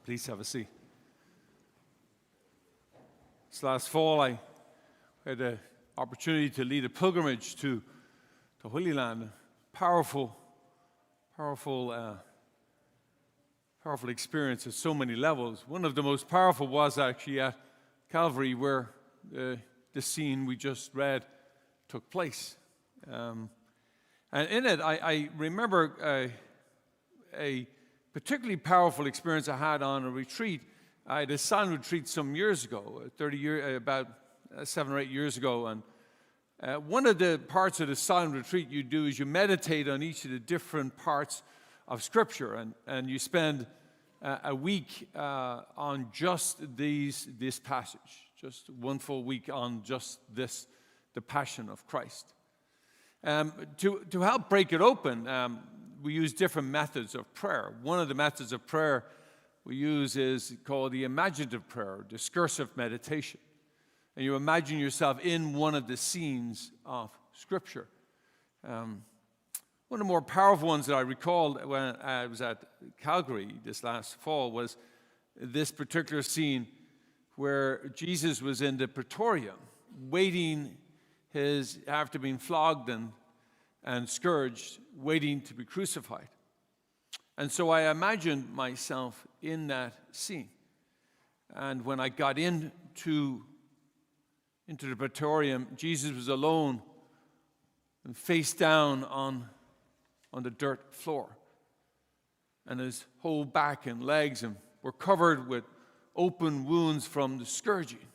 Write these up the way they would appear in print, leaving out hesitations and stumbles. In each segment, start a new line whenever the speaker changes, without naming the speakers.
Please have a seat. This last fall, I had the opportunity to lead a pilgrimage to Holy Land. Powerful experience at so many levels. One of the most powerful was actually at Calvary, where the scene we just read took place. And in it, I remember a particularly powerful experience I had on a retreat. I had a silent retreat some years ago, about 7 or 8 years ago. And one of the parts of the silent retreat you do is you meditate on each of the different parts of Scripture. And you spend a week on just this passage, just one full week on just this, the Passion of Christ. To help break it open, we use different methods of prayer. One of the methods of prayer we use is called the imaginative prayer, discursive meditation. And you imagine yourself in one of the scenes of Scripture. One of the more powerful ones that I recalled when I was at Calgary this last fall was this particular scene where Jesus was in the Praetorium, waiting after being flogged and scourged, waiting to be crucified. And so I imagined myself in that scene. And when I got into the Praetorium, Jesus was alone and face down on the dirt floor. And his whole back and legs were covered with open wounds from the scourging.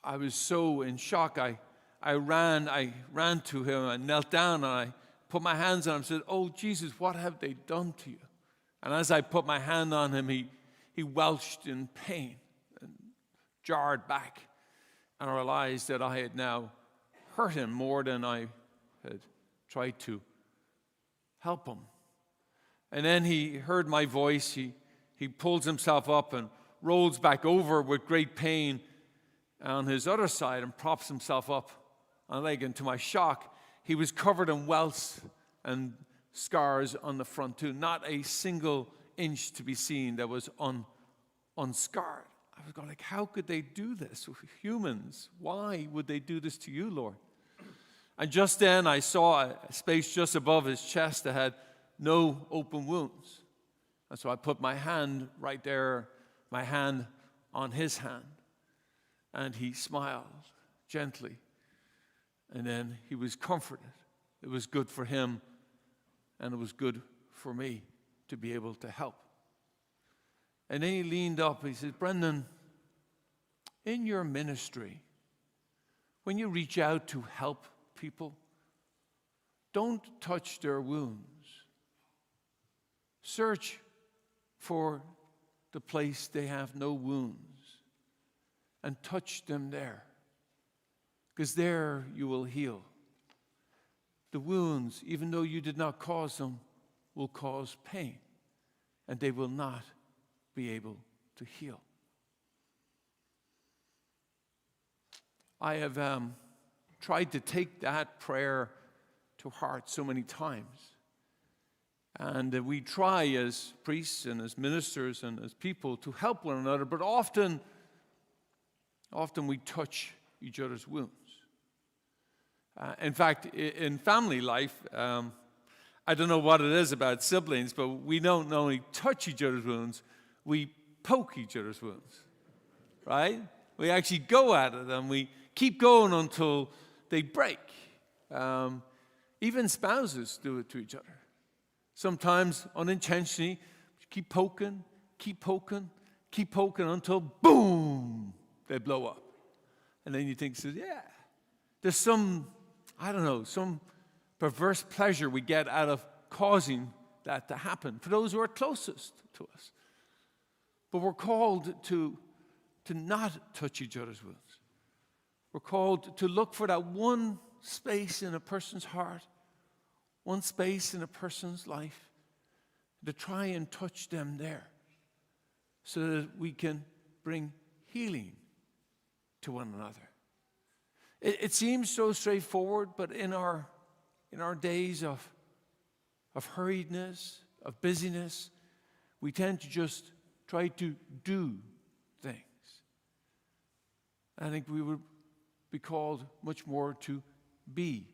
I was so in shock. I ran to him. I knelt down and I put my hands on him and said, "Oh, Jesus, what have they done to you?" And as I put my hand on him, he welched in pain and jarred back. And I realized that I had now hurt him more than I had tried to help him. And then he heard my voice. He pulls himself up and rolls back over with great pain on his other side and props himself up on a leg. And to my shock, he was covered in welts and scars on the front too. Not a single inch to be seen that was unscarred. I was going like, how could they do this with humans? Why would they do this to you, Lord? And just then I saw a space just above his chest that had no open wounds. And so I put my hand right there, my hand on his hand. And he smiled gently. And then he was comforted. It was good for him, and it was good for me to be able to help. And then he leaned up. He said, "Brendan, in your ministry, when you reach out to help people, don't touch their wounds. Search for the place they have no wounds and touch them there. Because there you will heal. The wounds, even though you did not cause them, will cause pain, and they will not be able to heal." I have tried to take that prayer to heart so many times. And we try as priests and as ministers and as people to help one another, but often we touch each other's wounds. In fact, in family life, I don't know what it is about siblings, but we don't only touch each other's wounds, we poke each other's wounds, right? We actually go at it and we keep going until they break. Even spouses do it to each other. Sometimes unintentionally, keep poking until boom, they blow up. And then you think, yeah, there's some perverse pleasure we get out of causing that to happen for those who are closest to us. But we're called to not touch each other's wounds. We're called to look for that one space in a person's heart, one space in a person's life, to try and touch them there so that we can bring healing to one another. It seems so straightforward, but in our days of hurriedness, of busyness, We tend to just try to do things. I think we would be called much more to be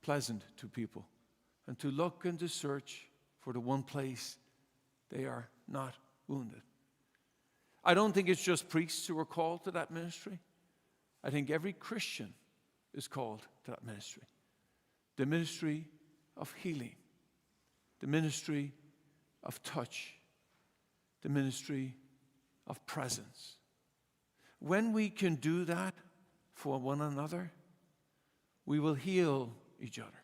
pleasant to people and to look and to search for the one place they are not wounded. I don't think it's just priests who are called to that ministry. I think every Christian is called to that ministry. The ministry of healing, the ministry of touch, the ministry of presence. When we can do that for one another, we will heal each other.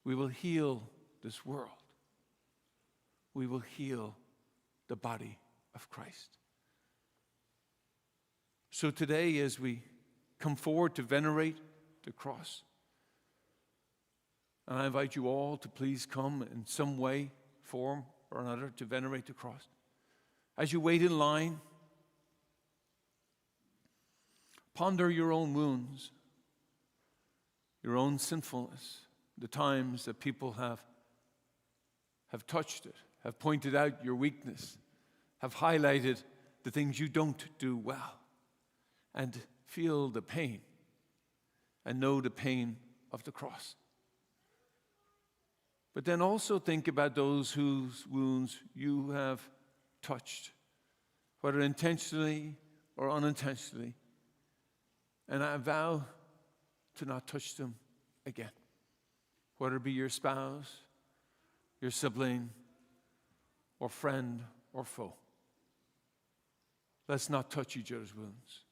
We will heal this world. We will heal the body of Christ. So today, as we come forward to venerate the cross, and I invite you all to please come in some way, form, or another to venerate the cross. As you wait in line, ponder your own wounds, your own sinfulness, the times that people have touched it, have pointed out your weakness, have highlighted the things you don't do well, and feel the pain and know the pain of the cross. But then also think about those whose wounds you have touched, whether intentionally or unintentionally, and I vow to not touch them again, whether it be your spouse, your sibling, or friend or foe. Let's not touch each other's wounds.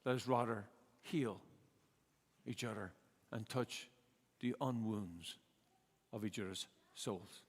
Let us rather heal each other and touch the unwounds of each other's souls.